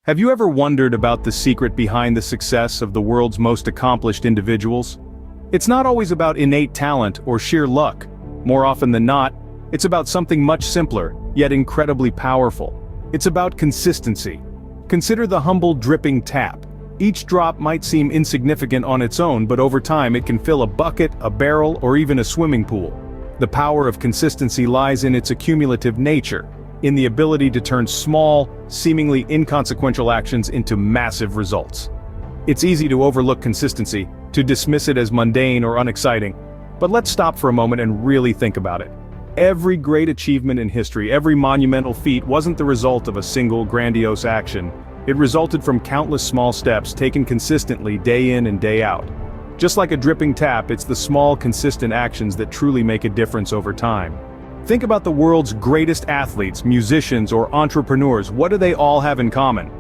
Have you ever wondered about the secret behind the success of the world's most accomplished individuals? It's not always about innate talent or sheer luck. More often than not, it's about something much simpler, yet incredibly powerful. It's about consistency. Consider the humble dripping tap. Each drop might seem insignificant on its own, but over time it can fill a bucket, a barrel, or even a swimming pool. The power of consistency lies in its accumulative nature, in the ability to turn small, seemingly inconsequential actions into massive results. It's easy to overlook consistency, to dismiss it as mundane or unexciting. But let's stop for a moment and really think about it. Every great achievement in history, every monumental feat wasn't the result of a single grandiose action. It resulted from countless small steps taken consistently day in and day out. Just like a dripping tap, it's the small, consistent actions that truly make a difference over time. Think about the world's greatest athletes, musicians, or entrepreneurs. What do they all have in common?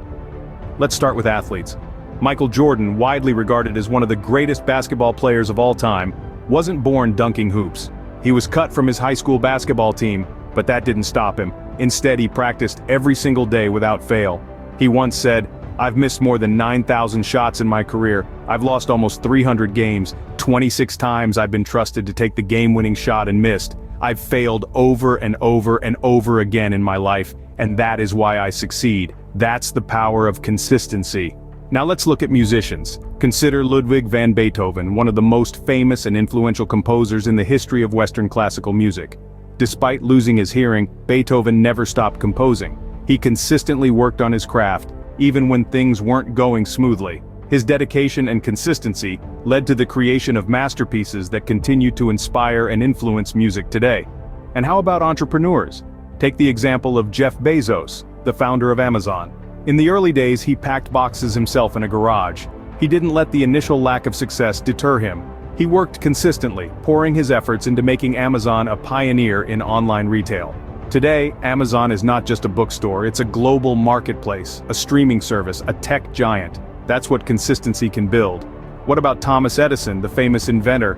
Let's start with athletes. Michael Jordan, widely regarded as one of the greatest basketball players of all time, wasn't born dunking hoops. He was cut from his high school basketball team, but that didn't stop him. Instead, he practiced every single day without fail. He once said, "I've missed more than 9,000 shots in my career. I've lost almost 300 games. 26 times I've been trusted to take the game-winning shot and missed. I've failed over and over and over again in my life, and that is why I succeed." That's the power of consistency. Now let's look at musicians. Consider Ludwig van Beethoven, one of the most famous and influential composers in the history of Western classical music. Despite losing his hearing, Beethoven never stopped composing. He consistently worked on his craft, even when things weren't going smoothly. His dedication and consistency led to the creation of masterpieces that continue to inspire and influence music today. And how about entrepreneurs? Take the example of Jeff Bezos, the founder of Amazon. In the early days, he packed boxes himself in a garage. He didn't let the initial lack of success deter him. He worked consistently, pouring his efforts into making Amazon a pioneer in online retail. Today, Amazon is not just a bookstore, it's a global marketplace, a streaming service, a tech giant. That's what consistency can build. What about Thomas Edison, the famous inventor?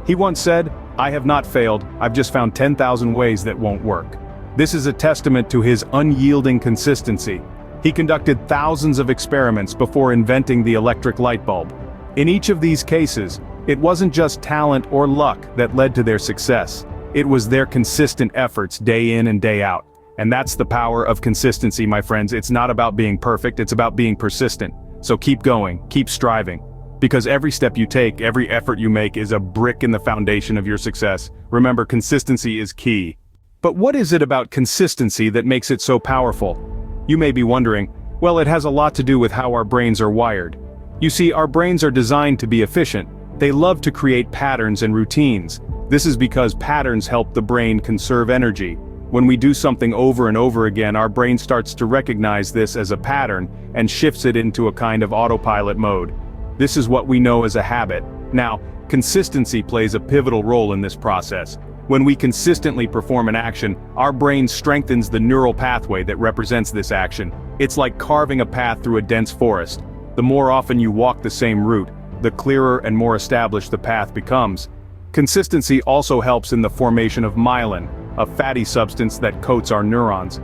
He once said, "I have not failed, I've just found 10,000 ways that won't work." This is a testament to his unyielding consistency. He conducted thousands of experiments before inventing the electric light bulb. In each of these cases, it wasn't just talent or luck that led to their success. It was their consistent efforts day in and day out. And that's the power of consistency, my friends. It's not about being perfect, it's about being persistent. So keep going, keep striving. Because every step you take, every effort you make is a brick in the foundation of your success. Remember, consistency is key. But what is it about consistency that makes it so powerful? You may be wondering, well, it has a lot to do with how our brains are wired. You see, our brains are designed to be efficient. They love to create patterns and routines. This is because patterns help the brain conserve energy. When we do something over and over again, our brain starts to recognize this as a pattern and shifts it into a kind of autopilot mode. This is what we know as a habit. Now, consistency plays a pivotal role in this process. When we consistently perform an action, our brain strengthens the neural pathway that represents this action. It's like carving a path through a dense forest. The more often you walk the same route, the clearer and more established the path becomes. Consistency also helps in the formation of myelin, a fatty substance that coats our neurons.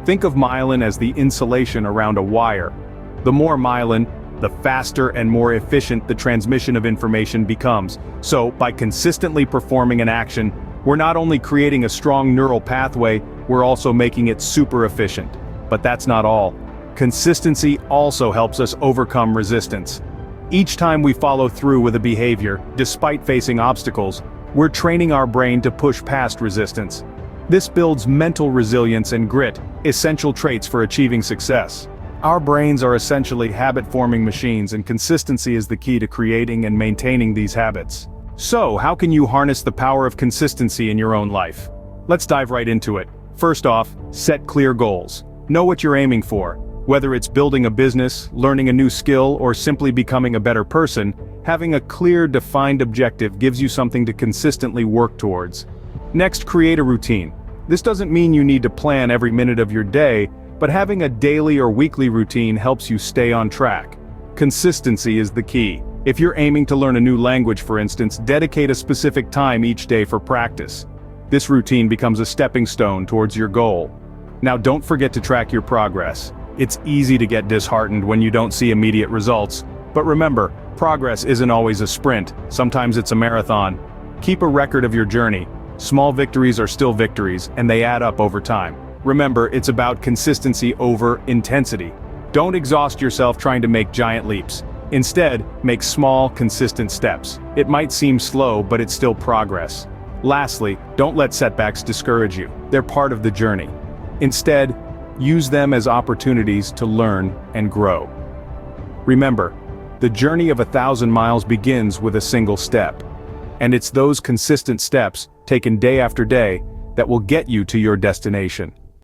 Think of myelin as the insulation around a wire. The more myelin, the faster and more efficient the transmission of information becomes. So, by consistently performing an action, we're not only creating a strong neural pathway, we're also making it super efficient. But that's not all. Consistency also helps us overcome resistance. Each time we follow through with a behavior, despite facing obstacles, we're training our brain to push past resistance. This builds mental resilience and grit, essential traits for achieving success. Our brains are essentially habit-forming machines, and consistency is the key to creating and maintaining these habits. So, how can you harness the power of consistency in your own life? Let's dive right into it. First off, set clear goals. Know what you're aiming for. Whether it's building a business, learning a new skill, or simply becoming a better person, having a clear, defined objective gives you something to consistently work towards. Next, create a routine. This doesn't mean you need to plan every minute of your day, but having a daily or weekly routine helps you stay on track. Consistency is the key. If you're aiming to learn a new language, for instance, dedicate a specific time each day for practice. This routine becomes a stepping stone towards your goal. Now, don't forget to track your progress. It's easy to get disheartened when you don't see immediate results, but remember, progress isn't always a sprint, sometimes it's a marathon. Keep a record of your journey. Small victories are still victories, and they add up over time. Remember, it's about consistency over intensity. Don't exhaust yourself trying to make giant leaps. Instead, make small, consistent steps. It might seem slow, but it's still progress. Lastly, don't let setbacks discourage you. They're part of the journey. Instead, use them as opportunities to learn and grow. Remember, the journey of 1,000 miles begins with a single step. And it's those consistent steps, taken day after day, that will get you to your destination.